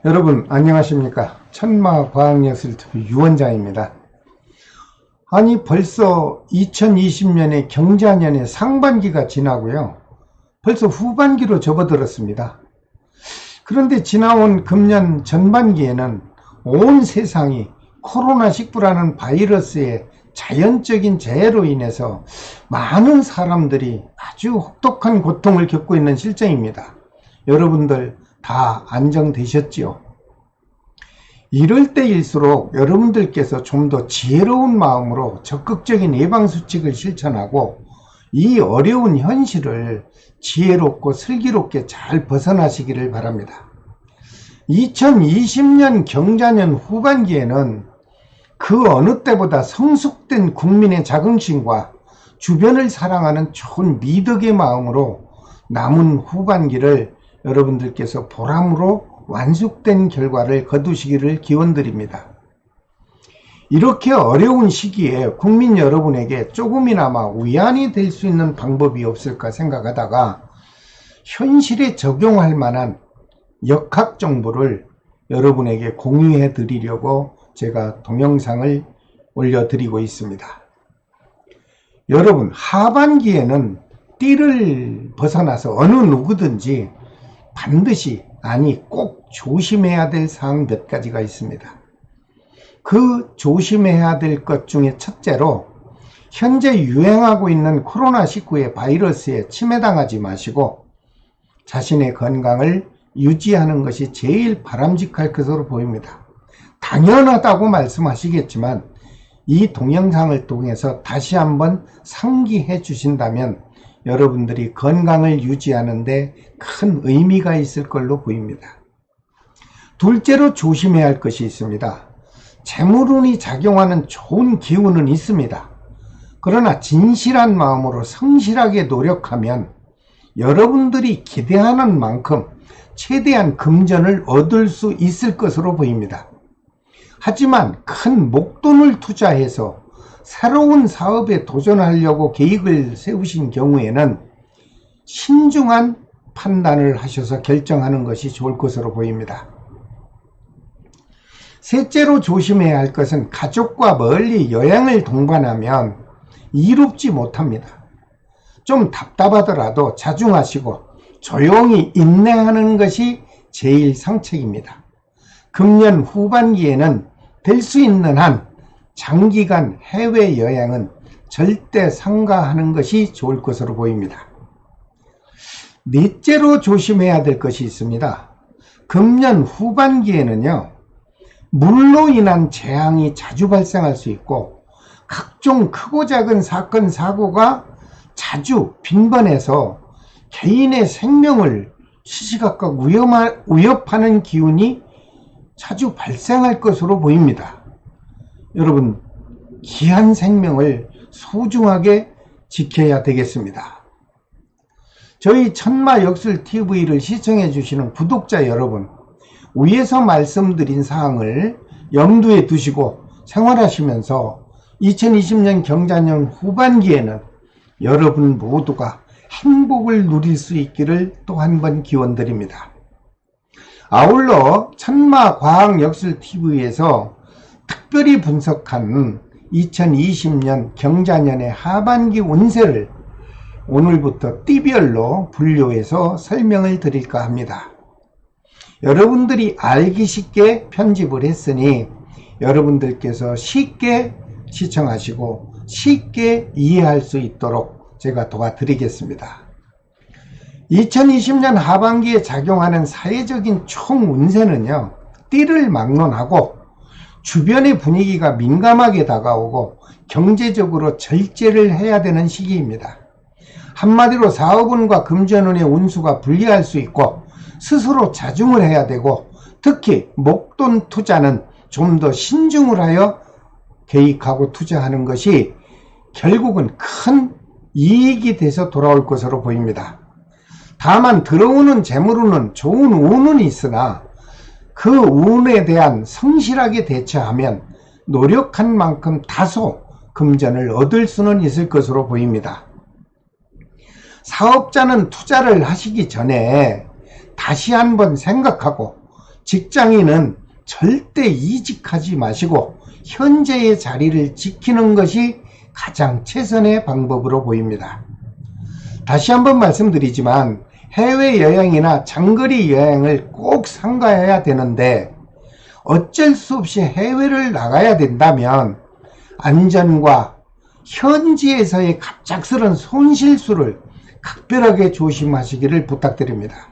여러분 안녕하십니까. 천마과학예술TV 유원장입니다. 아니 벌써 2020년의 경자년의 상반기가 지나고요, 벌써 후반기로 접어들었습니다. 그런데 지나온 금년 전반기에는 온 세상이 코로나19라는 바이러스의 자연적인 재해로 인해서 많은 사람들이 아주 혹독한 고통을 겪고 있는 실정입니다. 여러분들 다 안정되셨지요? 이럴 때일수록 여러분들께서 좀 더 지혜로운 마음으로 적극적인 예방수칙을 실천하고 이 어려운 현실을 지혜롭고 슬기롭게 잘 벗어나시기를 바랍니다. 2020년 경자년 후반기에는 그 어느 때보다 성숙된 국민의 자긍심과 주변을 사랑하는 좋은 미덕의 마음으로 남은 후반기를 여러분들께서 보람으로 완숙된 결과를 거두시기를 기원드립니다. 이렇게 어려운 시기에 국민 여러분에게 조금이나마 위안이 될 수 있는 방법이 없을까 생각하다가 현실에 적용할 만한 역학 정보를 여러분에게 공유해 드리려고 제가 동영상을 올려드리고 있습니다. 여러분, 하반기에는 띠를 벗어나서 어느 누구든지 반드시, 아니 꼭 조심해야 될 사항 몇 가지가 있습니다. 그 조심해야 될 것 중에 첫째로, 현재 유행하고 있는 코로나19의 바이러스에 침해당하지 마시고 자신의 건강을 유지하는 것이 제일 바람직할 것으로 보입니다. 당연하다고 말씀하시겠지만 이 동영상을 통해서 다시 한번 상기해 주신다면 여러분들이 건강을 유지하는 데 큰 의미가 있을 걸로 보입니다. 둘째로 조심해야 할 것이 있습니다. 재물운이 작용하는 좋은 기운은 있습니다. 그러나 진실한 마음으로 성실하게 노력하면 여러분들이 기대하는 만큼 최대한 금전을 얻을 수 있을 것으로 보입니다. 하지만 큰 목돈을 투자해서 새로운 사업에 도전하려고 계획을 세우신 경우에는 신중한 판단을 하셔서 결정하는 것이 좋을 것으로 보입니다. 셋째로 조심해야 할 것은 가족과 멀리 여행을 동반하면 이롭지 못합니다. 좀 답답하더라도 자중하시고 조용히 인내하는 것이 제일 상책입니다. 금년 후반기에는 될 수 있는 한 장기간 해외여행은 절대 삼가하는 것이 좋을 것으로 보입니다. 넷째로 조심해야 될 것이 있습니다. 금년 후반기에는요, 물로 인한 재앙이 자주 발생할 수 있고 각종 크고 작은 사건 사고가 자주 빈번해서 개인의 생명을 시시각각 위협하는 기운이 자주 발생할 것으로 보입니다. 여러분, 귀한 생명을 소중하게 지켜야 되겠습니다. 저희 천마역술TV를 시청해 주시는 구독자 여러분, 위에서 말씀드린 사항을 염두에 두시고 생활하시면서 2020년 경자년 후반기에는 여러분 모두가 행복을 누릴 수 있기를 또 한 번 기원드립니다. 아울러 천마과학역술TV에서 특별히 분석한 2020년 경자년의 하반기 운세를 오늘부터 띠별로 분류해서 설명을 드릴까 합니다. 여러분들이 알기 쉽게 편집을 했으니 여러분들께서 쉽게 시청하시고 쉽게 이해할 수 있도록 제가 도와드리겠습니다. 2020년 하반기에 작용하는 사회적인 총 운세는요, 띠를 막론하고 주변의 분위기가 민감하게 다가오고 경제적으로 절제를 해야 되는 시기입니다. 한마디로 사업운과 금전운의 운수가 불리할 수 있고 스스로 자중을 해야 되고, 특히 목돈 투자는 좀 더 신중을 하여 계획하고 투자하는 것이 결국은 큰 이익이 돼서 돌아올 것으로 보입니다. 다만 들어오는 재물운은 좋은 운은 있으나 그 운에 대한 성실하게 대처하면 노력한 만큼 다소 금전을 얻을 수는 있을 것으로 보입니다. 사업자는 투자를 하시기 전에 다시 한번 생각하고 직장인은 절대 이직하지 마시고 현재의 자리를 지키는 것이 가장 최선의 방법으로 보입니다. 다시 한번 말씀드리지만 해외여행이나 장거리 여행을 꼭 삼가해야 되는데 어쩔 수 없이 해외를 나가야 된다면 안전과 현지에서의 갑작스런 손실수를 각별하게 조심하시기를 부탁드립니다.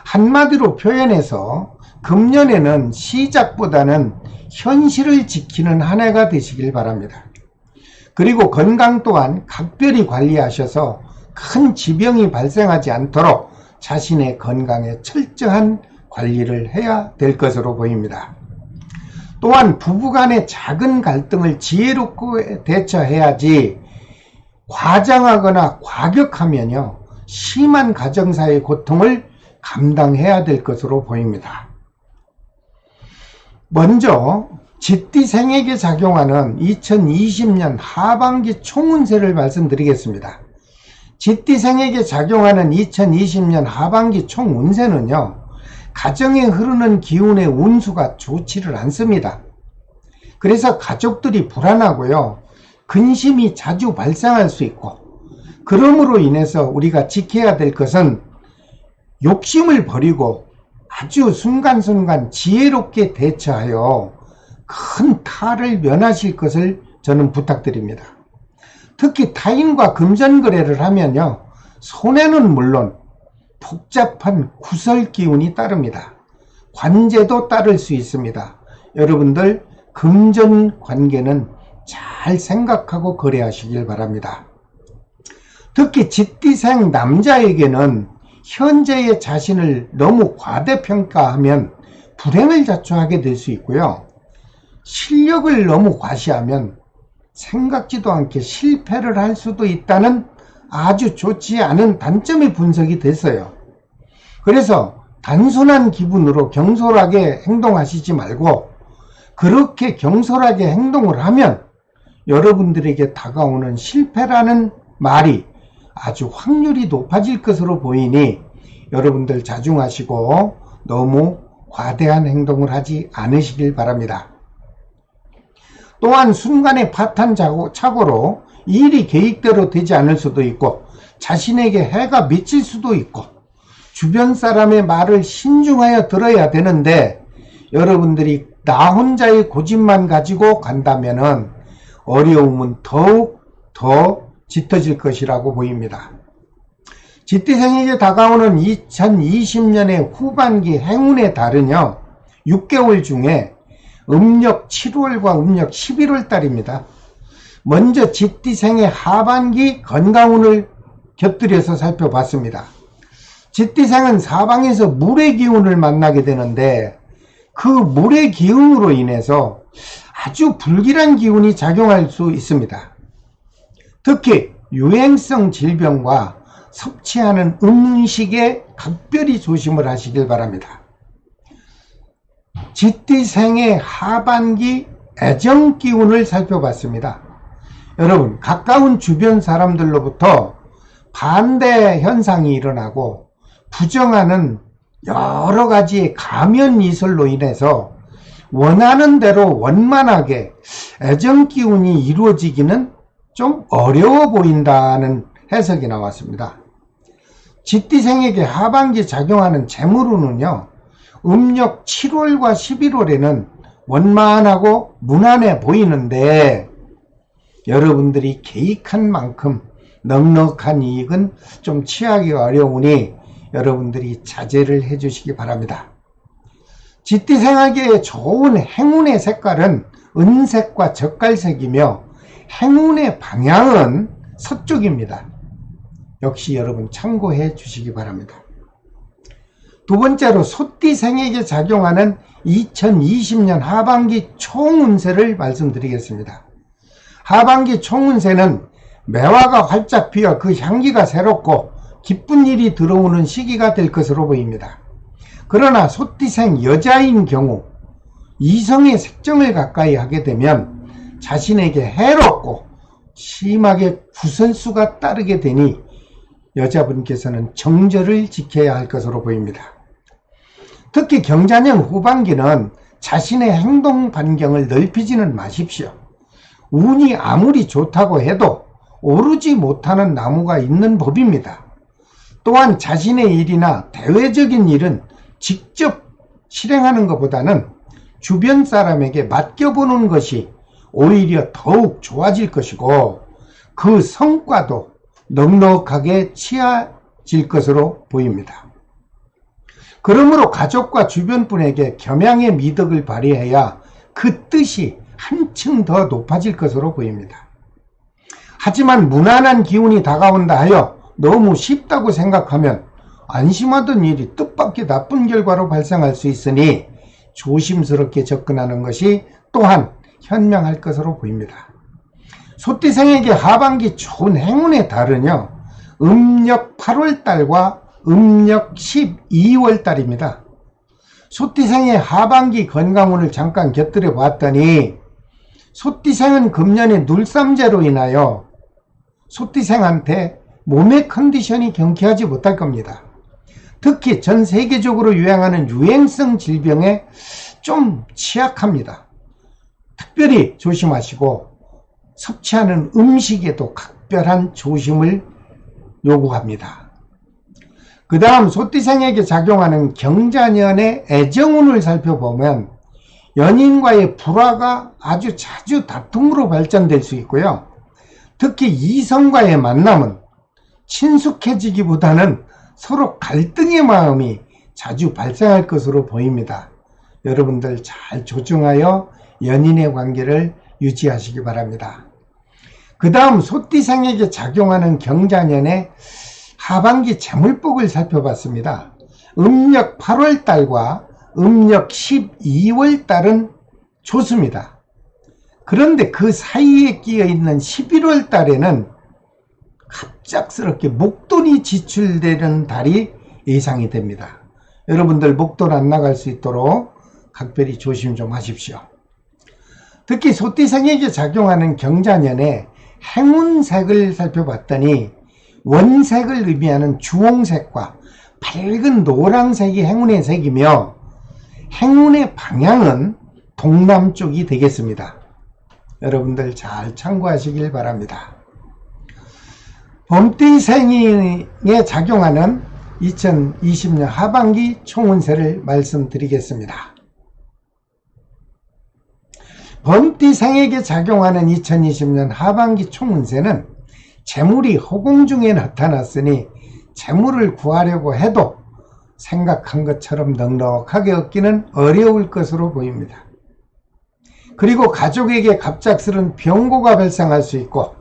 한마디로 표현해서 금년에는 시작보다는 현실을 지키는 한 해가 되시길 바랍니다. 그리고 건강 또한 각별히 관리하셔서 큰 지병이 발생하지 않도록 자신의 건강에 철저한 관리를 해야 될 것으로 보입니다. 또한 부부간의 작은 갈등을 지혜롭게 대처해야지 과장하거나 과격하면요 심한 가정사의 고통을 감당해야 될 것으로 보입니다. 먼저 쥐띠생에게 작용하는 2020년 하반기 총운세를 말씀드리겠습니다. 쥐띠생에게 작용하는 2020년 하반기 총운세는요 가정에 흐르는 기운의 운수가 좋지를 않습니다. 그래서 가족들이 불안하고요 근심이 자주 발생할 수 있고, 그러므로 인해서 우리가 지켜야 될 것은 욕심을 버리고 아주 순간순간 지혜롭게 대처하여 큰 탈을 면하실 것을 저는 부탁드립니다. 특히 타인과 금전거래를 하면요 손해는 물론 복잡한 구설 기운이 따릅니다. 관제도 따를 수 있습니다. 여러분들 금전 관계는 잘 생각하고 거래하시길 바랍니다. 특히 쥐띠생 남자에게는 현재의 자신을 너무 과대평가하면 불행을 자초하게 될 수 있고요. 실력을 너무 과시하면 생각지도 않게 실패를 할 수도 있다는 아주 좋지 않은 단점이 분석이 됐어요. 그래서 단순한 기분으로 경솔하게 행동하시지 말고 그렇게 경솔하게 행동을 하면 여러분들에게 다가오는 실패라는 말이 아주 확률이 높아질 것으로 보이니 여러분들 자중하시고 너무 과대한 행동을 하지 않으시길 바랍니다. 또한 순간의 파탄착오로 일이 계획대로 되지 않을 수도 있고 자신에게 해가 미칠 수도 있고 주변 사람의 말을 신중하여 들어야 되는데 여러분들이 나 혼자의 고집만 가지고 간다면은 어려움은 더욱 더 짙어질 것이라고 보입니다. 쥐띠생에게 다가오는 2020년의 후반기 행운의 달은요 6개월 중에 음력 7월과 음력 11월 달입니다. 먼저 쥐띠생의 하반기 건강운을 곁들여서 살펴봤습니다. 쥐띠생은 사방에서 물의 기운을 만나게 되는데 그 물의 기운으로 인해서 아주 불길한 기운이 작용할 수 있습니다. 특히 유행성 질병과 섭취하는 음식에 각별히 조심을 하시길 바랍니다. 쥐띠생의 하반기 애정 기운을 살펴봤습니다. 여러분, 가까운 주변 사람들로부터 반대 현상이 일어나고 부정하는 여러 가지의 가면 이설로 인해서 원하는 대로 원만하게 애정 기운이 이루어지기는 좀 어려워 보인다는 해석이 나왔습니다. 쥐띠생에게 하반기 작용하는 재물운은요 음력 7월과 11월에는 원만하고 무난해 보이는데 여러분들이 계획한 만큼 넉넉한 이익은 좀 취하기 어려우니 여러분들이 자제를 해주시기 바랍니다. 쥐띠생에게 좋은 행운의 색깔은 은색과 젓갈색이며 행운의 방향은 서쪽입니다. 역시 여러분 참고해 주시기 바랍니다. 두 번째로 소띠생에게 작용하는 2020년 하반기 총운세를 말씀드리겠습니다. 하반기 총운세는 매화가 활짝 피어 그 향기가 새롭고 기쁜 일이 들어오는 시기가 될 것으로 보입니다. 그러나 소띠생 여자인 경우 이성의 색정을 가까이 하게 되면 자신에게 해롭고 심하게 구설수가 따르게 되니 여자분께서는 정절을 지켜야 할 것으로 보입니다. 특히 경자년 후반기는 자신의 행동 반경을 넓히지는 마십시오. 운이 아무리 좋다고 해도 오르지 못하는 나무가 있는 법입니다. 또한 자신의 일이나 대외적인 일은 직접 실행하는 것보다는 주변 사람에게 맡겨보는 것이 오히려 더욱 좋아질 것이고 그 성과도 넉넉하게 치어질 것으로 보입니다. 그러므로 가족과 주변 분에게 겸양의 미덕을 발휘해야 그 뜻이 한층 더 높아질 것으로 보입니다. 하지만 무난한 기운이 다가온다 하여 너무 쉽다고 생각하면 안심하던 일이 뜻밖의 나쁜 결과로 발생할 수 있으니 조심스럽게 접근하는 것이 또한 현명할 것으로 보입니다. 소띠생에게 하반기 좋은 행운의 달은요, 음력 8월달과 음력 12월달입니다. 소띠생의 하반기 건강운을 잠깐 곁들여 봤더니 소띠생은 금년에 눌삼재로 인하여 소띠생한테 몸의 컨디션이 경쾌하지 못할 겁니다. 특히 전 세계적으로 유행하는 유행성 질병에 좀 취약합니다. 특별히 조심하시고 섭취하는 음식에도 각별한 조심을 요구합니다. 그 다음 소띠생에게 작용하는 경자년의 애정운을 살펴보면 연인과의 불화가 아주 자주 다툼으로 발전될 수 있고요. 특히 이성과의 만남은 친숙해지기보다는 서로 갈등의 마음이 자주 발생할 것으로 보입니다. 여러분들 잘 조정하여 연인의 관계를 유지하시기 바랍니다. 그 다음 소띠생에게 작용하는 경자년의 하반기 재물복을 살펴봤습니다. 음력 8월달과 음력 12월달은 좋습니다. 그런데 그 사이에 끼어있는 11월달에는 갑작스럽게 목돈이 지출되는 달이 예상이 됩니다. 여러분들 목돈 안 나갈 수 있도록 각별히 조심 좀 하십시오. 특히 소띠생에게 작용하는 경자년에 행운색을 살펴봤더니 원색을 의미하는 주홍색과 밝은 노란색이 행운의 색이며 행운의 방향은 동남쪽이 되겠습니다. 여러분들 잘 참고하시길 바랍니다. 범띠생에 작용하는 2020년 하반기 총운세를 말씀드리겠습니다. 범띠생에게 작용하는 2020년 하반기 총운세는 재물이 허공 중에 나타났으니 재물을 구하려고 해도 생각한 것처럼 넉넉하게 얻기는 어려울 것으로 보입니다. 그리고 가족에게 갑작스런 병고가 발생할 수 있고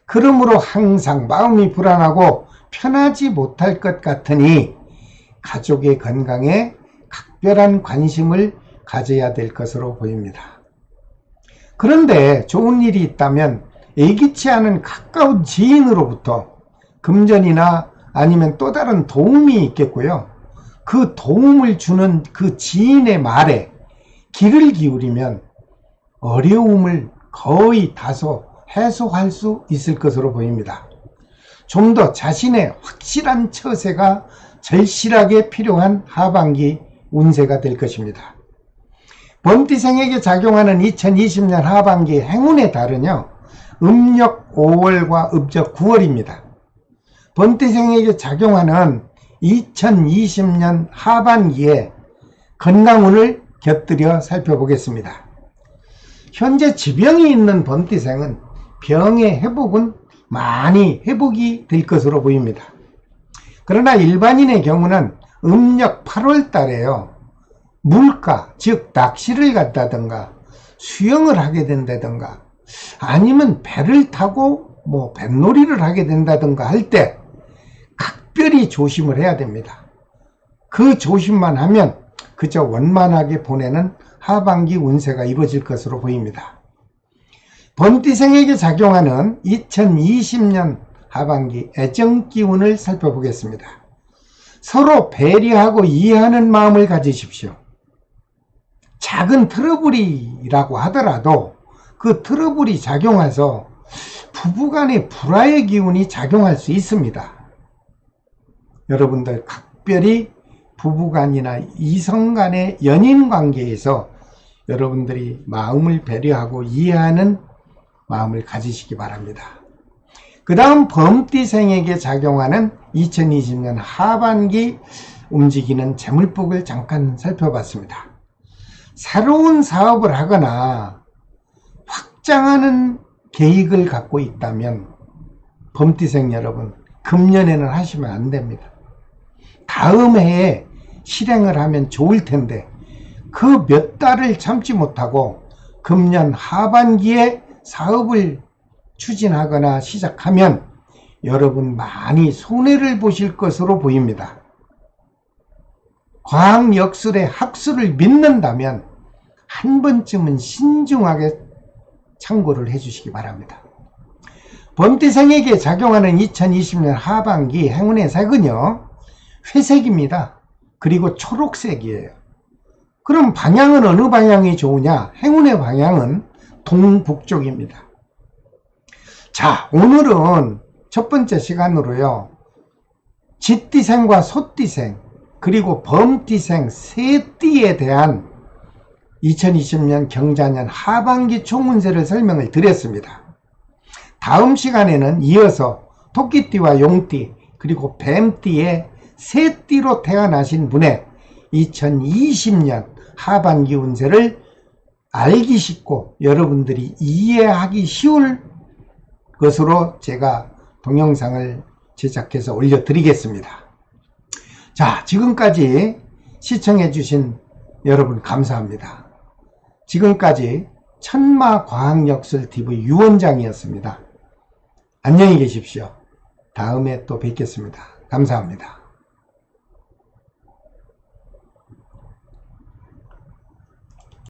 그러므로 항상 마음이 불안하고 편하지 못할 것 같으니 가족의 건강에 각별한 관심을 가져야 될 것으로 보입니다. 그런데 좋은 일이 있다면 예기치 않은 가까운 지인으로부터 금전이나 아니면 또 다른 도움이 있겠고요. 그 도움을 주는 그 지인의 말에 귀를 기울이면 어려움을 거의 다소 해소할 수 있을 것으로 보입니다. 좀 더 자신의 확실한 처세가 절실하게 필요한 하반기 운세가 될 것입니다. 범띠생에게 작용하는 2020년 하반기 행운의 달은요, 음력 5월과 음력 9월입니다. 범띠생에게 작용하는 2020년 하반기에 건강운을 곁들여 살펴보겠습니다. 현재 지병이 있는 범띠생은 병의 회복은 많이 회복이 될 것으로 보입니다. 그러나 일반인의 경우는 음력 8월 달에요, 물가, 즉 낚시를 간다든가 수영을 하게 된다든가 아니면 배를 타고 뱃놀이를 하게 된다든가 할 때 각별히 조심을 해야 됩니다. 그 조심만 하면 그저 원만하게 보내는 하반기 운세가 이루어질 것으로 보입니다. 범띠생에게 작용하는 2020년 하반기 애정기운을 살펴보겠습니다. 서로 배려하고 이해하는 마음을 가지십시오. 작은 트러블이라고 하더라도 그 트러블이 작용해서 부부간의 불화의 기운이 작용할 수 있습니다. 여러분들 각별히 부부간이나 이성간의 연인관계에서 여러분들이 마음을 배려하고 이해하는 마음을 가지시기 바랍니다. 그 다음 범띠생에게 작용하는 2020년 하반기 움직이는 재물복을 잠깐 살펴봤습니다. 새로운 사업을 하거나 확장하는 계획을 갖고 있다면 범띠생 여러분, 금년에는 하시면 안 됩니다. 다음 해에 실행을 하면 좋을 텐데 그 몇 달을 참지 못하고 금년 하반기에 사업을 추진하거나 시작하면 여러분 많이 손해를 보실 것으로 보입니다. 과학역술의 학술을 믿는다면 한 번쯤은 신중하게 참고를 해주시기 바랍니다. 범띠생에게 작용하는 2020년 하반기 행운의 색은요, 회색입니다. 그리고 초록색이에요. 그럼 방향은 어느 방향이 좋으냐? 행운의 방향은 동북쪽입니다. 자, 오늘은 첫 번째 시간으로요, 쥐띠생과 소띠생 그리고 범띠생 세 띠에 대한 2020년 경자년 하반기 총운세를 설명을 드렸습니다. 다음 시간에는 이어서 토끼띠와 용띠 그리고 뱀띠의 세 띠로 태어나신 분의 2020년 하반기 운세를 알기 쉽고 여러분들이 이해하기 쉬울 것으로 제가 동영상을 제작해서 올려드리겠습니다. 자, 지금까지 시청해 주신 여러분 감사합니다. 지금까지 천마과학역술TV 유원장이었습니다. 안녕히 계십시오. 다음에 또 뵙겠습니다. 감사합니다.